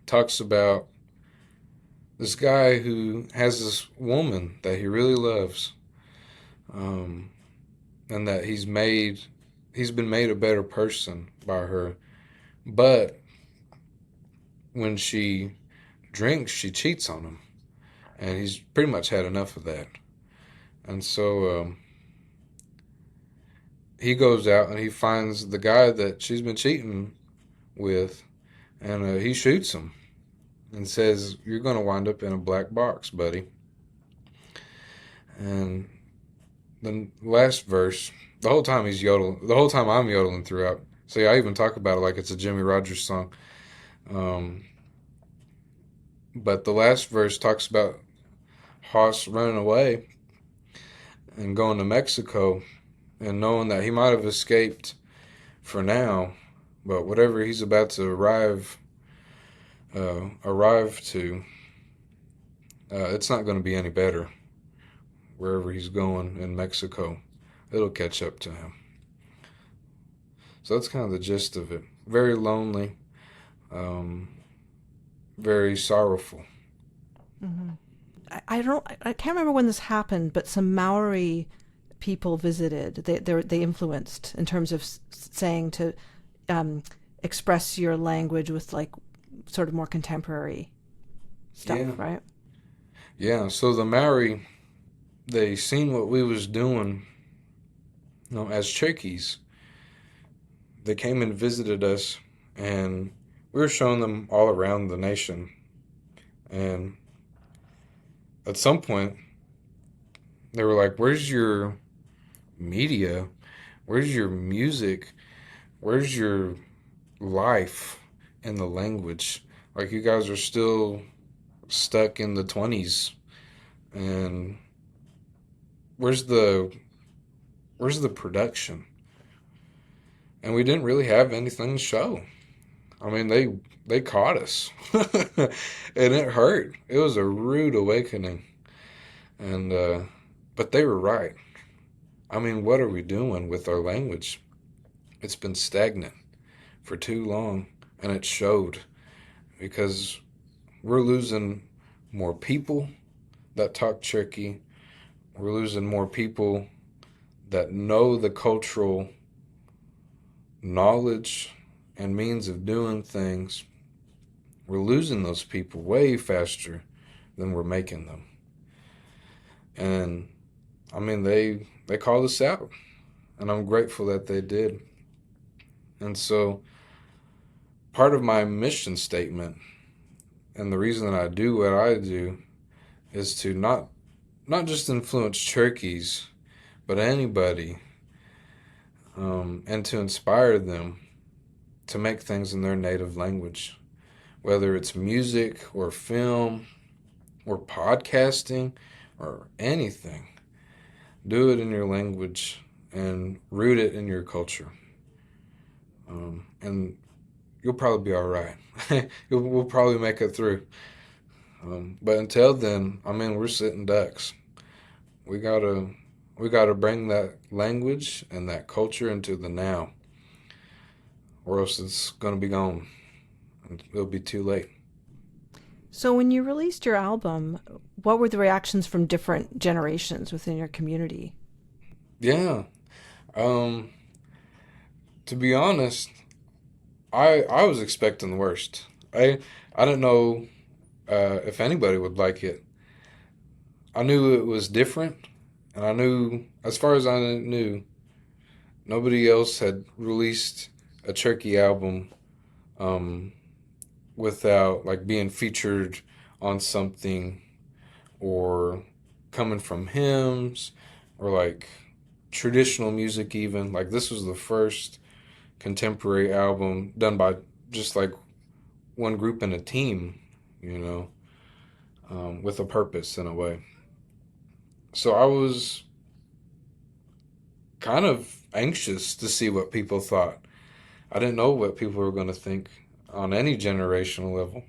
[SPEAKER 1] talks about this guy who has this woman that he really loves, and that he's been made a better person by her, but when she drinks, she cheats on him, and he's pretty much had enough of that. And so he goes out and he finds the guy that she's been cheating with, and he shoots him and says, "You're going to wind up in a black box, buddy." And the last verse, the whole time I'm yodeling throughout. See, I even talk about it like it's a Jimmy Rogers song. But the last verse talks about Haas running away and going to Mexico and knowing that he might have escaped for now, but whatever he's about to arrive to, it's not going to be any better. Wherever he's going in Mexico, it'll catch up to him. So that's kind of the gist of it. Very lonely, very sorrowful.
[SPEAKER 2] Mm-hmm. I can't remember when this happened, but some Maori people visited. They influenced in terms of saying to express your language with like sort of more contemporary stuff,
[SPEAKER 1] Yeah.
[SPEAKER 2] right?
[SPEAKER 1] Yeah. So the Maori, they seen what we was doing, as Cherokees. They came and visited us, and we were showing them all around the nation. And at some point, they were like, "Where's your media? Where's your music? Where's your life in the language? Like, you guys are still stuck in the 20s, and where's the production?" And we didn't really have anything to show. I mean, they caught us, and it hurt. It was a rude awakening, and but they were right. I mean, what are we doing with our language? It's been stagnant for too long, and it showed, because we're losing more people that talk Cherokee. We're losing more people that know the cultural knowledge and means of doing things. We're losing those people way faster than we're making them. And I mean, they called us out, and I'm grateful that they did. And so part of my mission statement and the reason that I do what I do is to not just influence Cherokees, but anybody, and to inspire them to make things in their native language, whether it's music or film or podcasting or anything. Do it in your language and root it in your culture. And you'll probably be all right. We'll probably make it through. But until then, I mean, we're sitting ducks. We gotta bring that language and that culture into the now, or else it's gonna be gone. It'll be too late.
[SPEAKER 2] So when you released your album, what were the reactions from different generations within your community?
[SPEAKER 1] Yeah. To be honest, I was expecting the worst. I didn't know if anybody would like it. I knew it was different, and I knew, as far as I knew, nobody else had released a Cherokee album without like being featured on something or coming from hymns or like traditional music even. Like this was the first contemporary album done by just like one group and a team, with a purpose in a way. So I was kind of anxious to see what people thought. I didn't know what people were going to think on any generational level.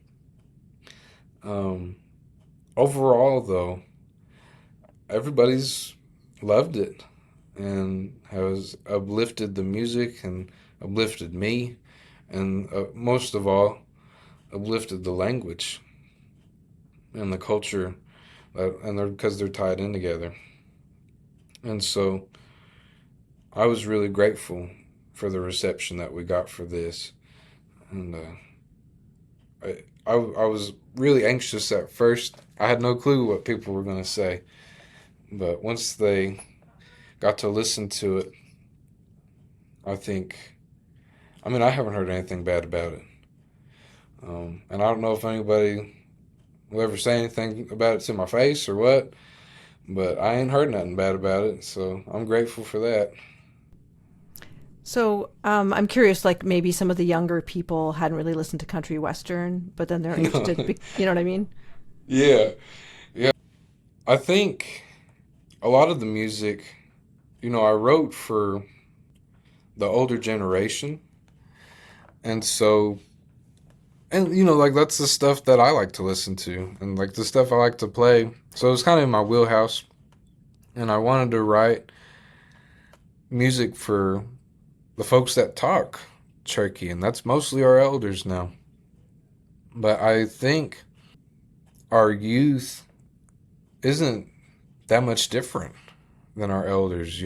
[SPEAKER 1] Overall, though, everybody's loved it and has uplifted the music and uplifted me, and most of all, uplifted the language and the culture, because they're tied in together. And so I was really grateful for the reception that we got for this. And I was really anxious at first. I had no clue what people were going to say. But once they got to listen to it, I haven't heard anything bad about it. And I don't know if anybody will ever say anything about it to my face or what, but I ain't heard nothing bad about it, so I'm grateful for that.
[SPEAKER 2] So I'm curious, like maybe some of the younger people hadn't really listened to country western, but then they're interested, you know what I mean?
[SPEAKER 1] Yeah. I think a lot of the music, I wrote for the older generation, and so, and like that's the stuff that I like to listen to, and like the stuff I like to play. So it was kind of in my wheelhouse, and I wanted to write music for the folks that talk Cherokee, and that's mostly our elders now. But I think our youth isn't that much different than our elders,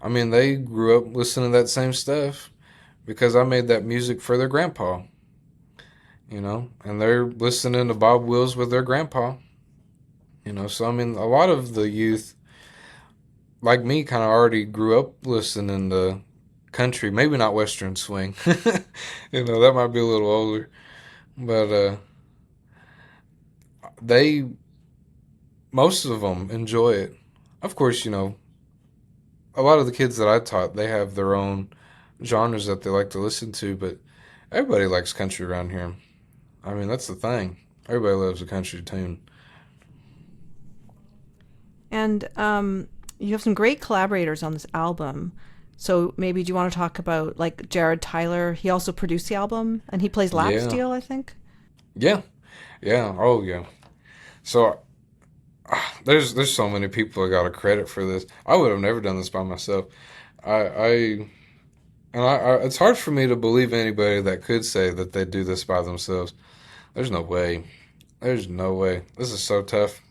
[SPEAKER 1] I mean, they grew up listening to that same stuff because I made that music for their grandpa, and they're listening to Bob Wills with their grandpa, So, I mean, a lot of the youth, like me, kind of already grew up listening to country, maybe not Western swing. That might be a little older. But most of them enjoy it. Of course, a lot of the kids that I taught, they have their own genres that they like to listen to, but everybody likes country around here. I mean, that's the thing. Everybody loves a country tune.
[SPEAKER 2] And you have some great collaborators on this album. So maybe do you want to talk about like Jared Tyler? He also produced the album, and he plays lap steel, I think.
[SPEAKER 1] Yeah. Oh yeah. So there's so many people I got to credit for this. I would have never done this by myself. I it's hard for me to believe anybody that could say that they do this by themselves. There's no way. This is so tough.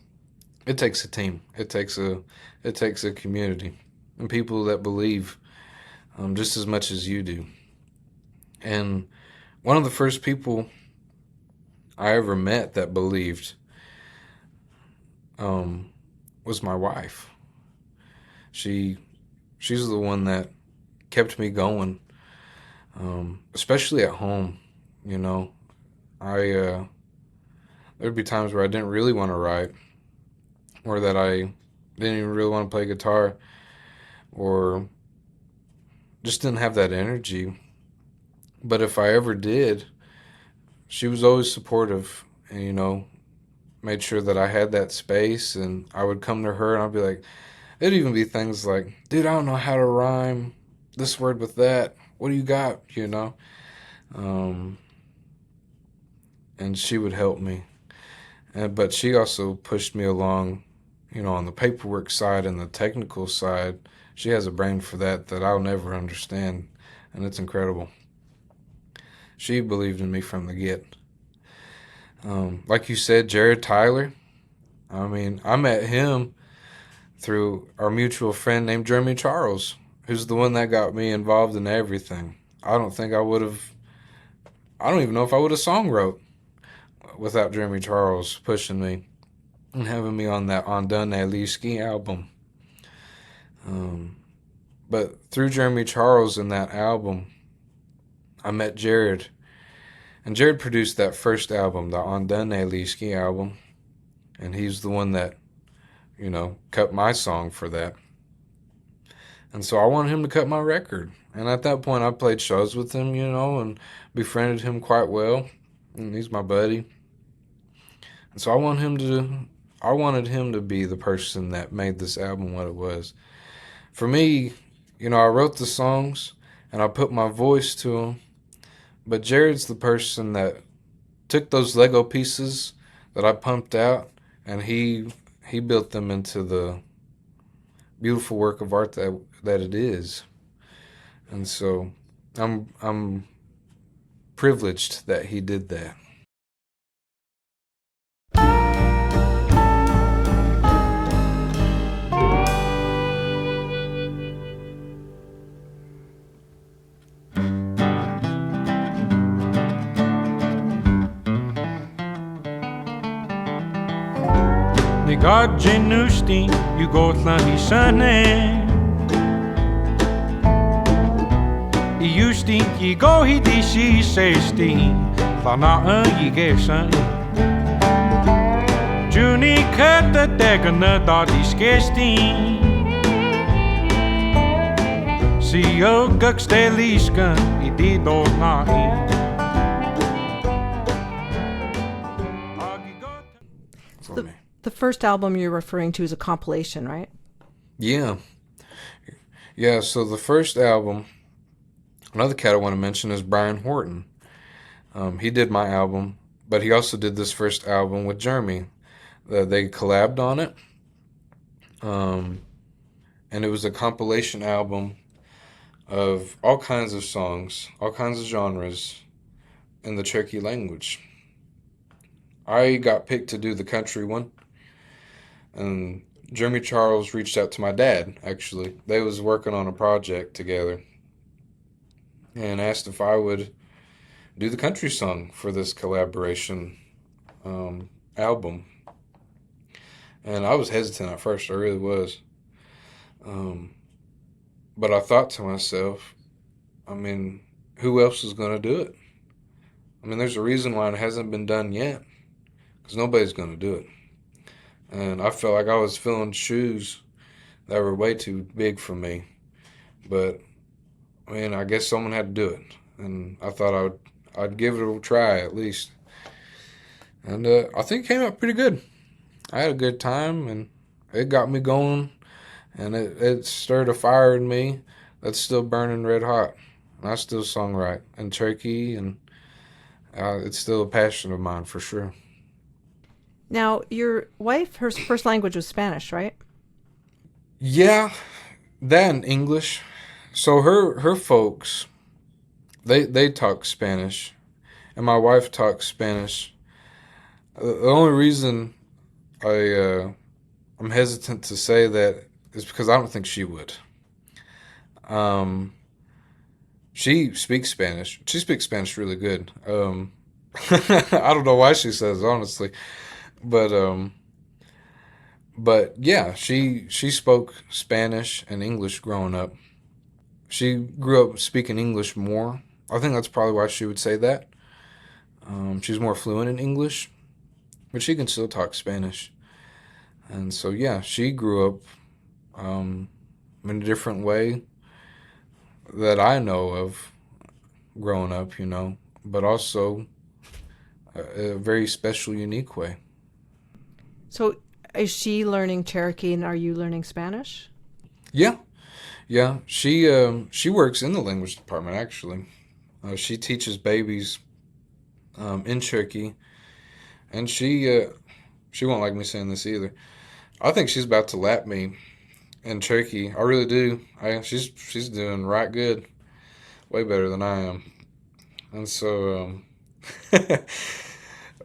[SPEAKER 1] It takes a team. It takes a community and people that believe just as much as you do. And one of the first people I ever met that believed was my wife. She's the one that kept me going, especially at home. you know. There'd be times where I didn't really want to write, or that I didn't even really want to play guitar, or just didn't have that energy. But if I ever did, she was always supportive and, made sure that I had that space. And I would come to her and I'd be like, it'd even be things like, dude, I don't know how to rhyme this word with that. What do you got, And she would help me. But she also pushed me along, on the paperwork side and the technical side. She has a brain for that I'll never understand, and it's incredible. She believed in me from the get. Like you said, Jared Tyler, I met him through our mutual friend named Jeremy Charles, who's the one that got me involved in everything. I don't even know if I would have song wrote without Jeremy Charles pushing me and having me on that Anvdvnelisgi Ꭰ噚enya album. But through Jeremy Charles and that album, I met Jared. And Jared produced that first album, the Endangered album. And he's the one that, cut my song for that. And so I wanted him to cut my record. And at that point, I played shows with him, and befriended him quite well. And he's my buddy. And so I wanted him to be the person that made this album what it was. For me, I wrote the songs and I put my voice to them. But Jared's the person that took those Lego pieces that I pumped out, and he built them into the beautiful work of art that it is. And so I'm privileged that he did that.
[SPEAKER 3] Daganigisi Gatlohiha Tsigesv Juni kata Daganigisi Syllabary
[SPEAKER 2] The first album you're referring to is a compilation, right?
[SPEAKER 1] Yeah. Yeah, so the first album, another cat I want to mention is Brian Horton. He did my album, but he also did this first album with Jeremy. They collabed on it. And it was a compilation album of all kinds of songs, all kinds of genres in the Cherokee language. I got picked to do the country one. And Jeremy Charles reached out to my dad, actually. They was working on a project together and asked if I would do the country song for this collaboration album. And I was hesitant at first, I really was. But I thought to myself, who else is going to do it? There's a reason why it hasn't been done yet, because nobody's going to do it. And I felt like I was filling shoes that were way too big for me. But, I guess someone had to do it. And I thought I'd give it a try at least. And I think it came out pretty good. I had a good time, and it got me going. And it stirred a fire in me that's still burning red hot. And I still songwrite in Cherokee, and it's still a passion of mine for sure.
[SPEAKER 2] Now, your wife, her first language was Spanish, right?
[SPEAKER 1] Yeah, that and English. So her folks, they talk Spanish, and my wife talks Spanish. The only reason I'm hesitant to say that is because I don't think she would. She speaks Spanish. She speaks Spanish really good. I don't know why she says, honestly. But yeah, she spoke Spanish and English growing up. She grew up speaking English more. I think that's probably why she would say that. She's more fluent in English, but she can still talk Spanish. And so, yeah, she grew up in a different way that I know of growing up, but also a very special, unique way.
[SPEAKER 2] So is she learning Cherokee and are you learning Spanish?
[SPEAKER 1] Yeah. She works in the language department, actually. She teaches babies in Cherokee, and she won't like me saying this either. I think she's about to lap me in Cherokee. I really do. She's doing right good, way better than I am. And so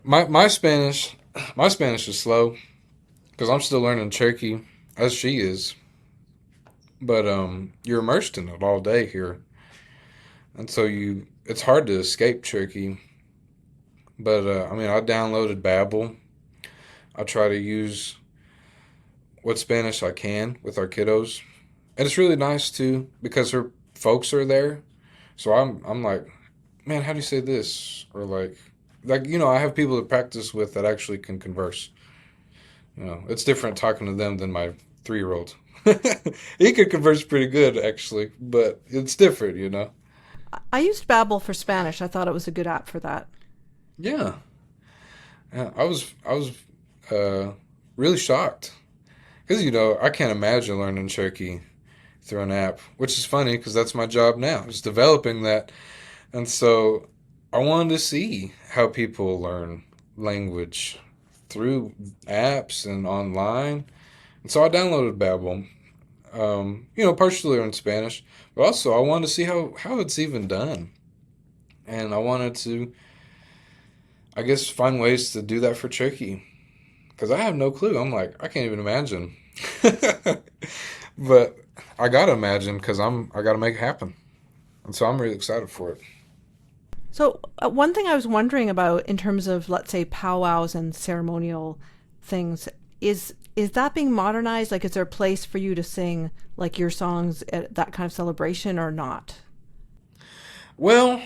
[SPEAKER 1] my Spanish is slow because I'm still learning Cherokee as she is. But you're immersed in it all day here, and so it's hard to escape Cherokee. But I downloaded Babbel. I try to use what Spanish I can with our kiddos, and it's really nice too because her folks are there. So I'm like, man, how do you say this? Or like I have people to practice with that actually can converse. It's different talking to them than my 3-year-old. He could converse pretty good actually, but it's different.
[SPEAKER 2] I used Babbel for Spanish. I thought it was a good app for that.
[SPEAKER 1] Yeah. I was really shocked because I can't imagine learning Cherokee through an app, which is funny because that's my job now, is developing that. And so I wanted to see how people learn language through apps and online. And so I downloaded Babbel, partially in Spanish, but also I wanted to see how it's even done. And I wanted to, I guess, find ways to do that for Cherokee. Because I have no clue. I'm like, I can't even imagine. But I got to imagine because I got to make it happen. And so I'm really excited for it.
[SPEAKER 2] So one thing I was wondering about in terms of, let's say, powwows and ceremonial things is that being modernized? Like, is there a place for you to sing like your songs at that kind of celebration or not?
[SPEAKER 1] Well,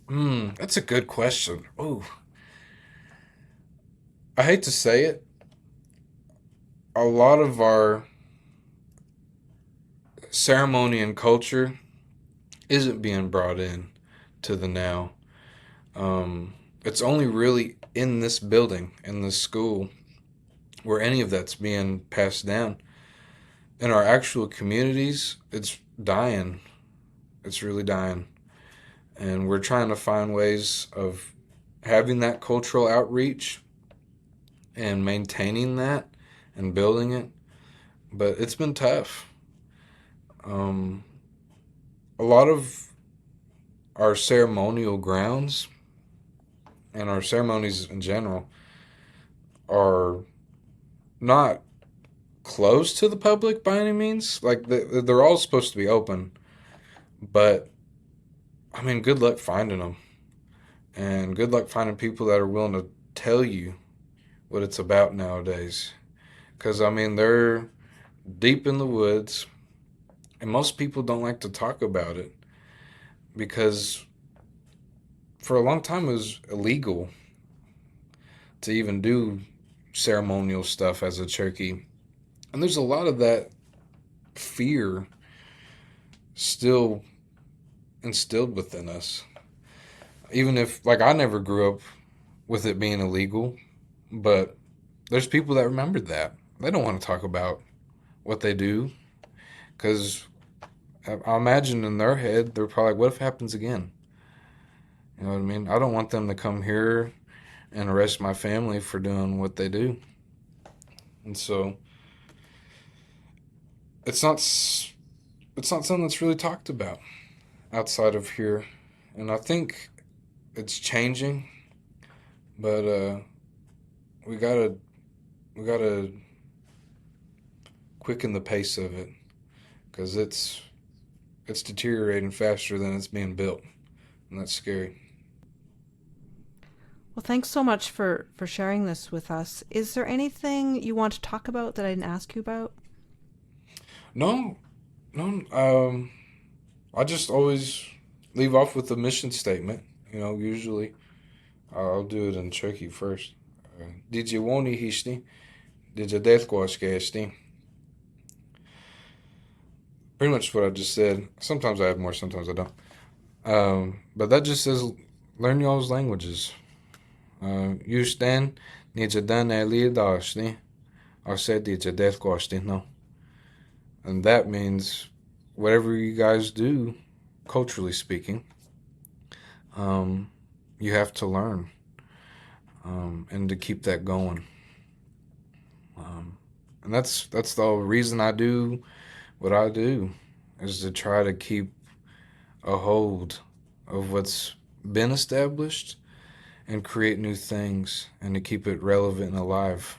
[SPEAKER 1] that's a good question. Ooh. I hate to say it. A lot of our ceremony and culture isn't being brought in to the now. It's only really in this building, in this school, where any of that's being passed down. In our actual communities, it's dying. It's really dying. And we're trying to find ways of having that cultural outreach and maintaining that and building it. But it's been tough. A lot of our ceremonial grounds and our ceremonies in general are not closed to the public by any means. Like, they're all supposed to be open. But, good luck finding them. And good luck finding people that are willing to tell you what it's about nowadays. Because, they're deep in the woods. And most people don't like to talk about it. Because for a long time it was illegal to even do ceremonial stuff as a Cherokee. And there's a lot of that fear still instilled within us. Even if, I never grew up with it being illegal, but there's people that remember that. They don't want to talk about what they do because I imagine in their head, they're probably like, what if it happens again? You know what I mean? I don't want them to come here and arrest my family for doing what they do. And so it's not something that's really talked about outside of here. And I think it's changing, but we gotta quicken the pace of it because it's deteriorating faster than it's being built, and that's scary.
[SPEAKER 2] Well, thanks so much for sharing this with us. Is there anything you want to talk about that I didn't ask you about?
[SPEAKER 1] No. I just always leave off with the mission statement. Usually I'll do it in Cherokee first. Dvkiyohiselvi, Tsigesv. Pretty much what I just said. Sometimes I add more, sometimes I don't. But that just says learn y'all's languages. Endangered, I said Dvkiyohiselvi. And that means whatever you guys do, culturally speaking, you have to learn and to keep that going. And that's the reason I do what I do, is to try to keep a hold of what's been established and create new things and to keep it relevant and alive.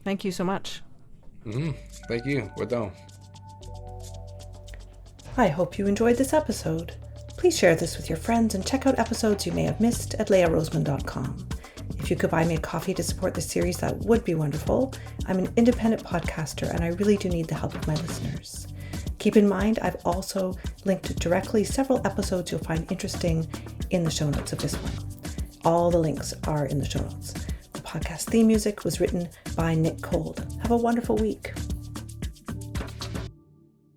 [SPEAKER 2] Thank you so much.
[SPEAKER 1] Thank you. Wadon.
[SPEAKER 2] I hope you enjoyed this episode. Please share this with your friends and check out episodes you may have missed at leahroseman.com. If you could buy me a coffee to support this series, that would be wonderful. I'm an independent podcaster and I really do need the help of my listeners. Keep in mind, I've also linked directly several episodes you'll find interesting in the show notes of this one. All the links are in the show notes. The podcast theme music was written by Nick Cold. Have a wonderful week.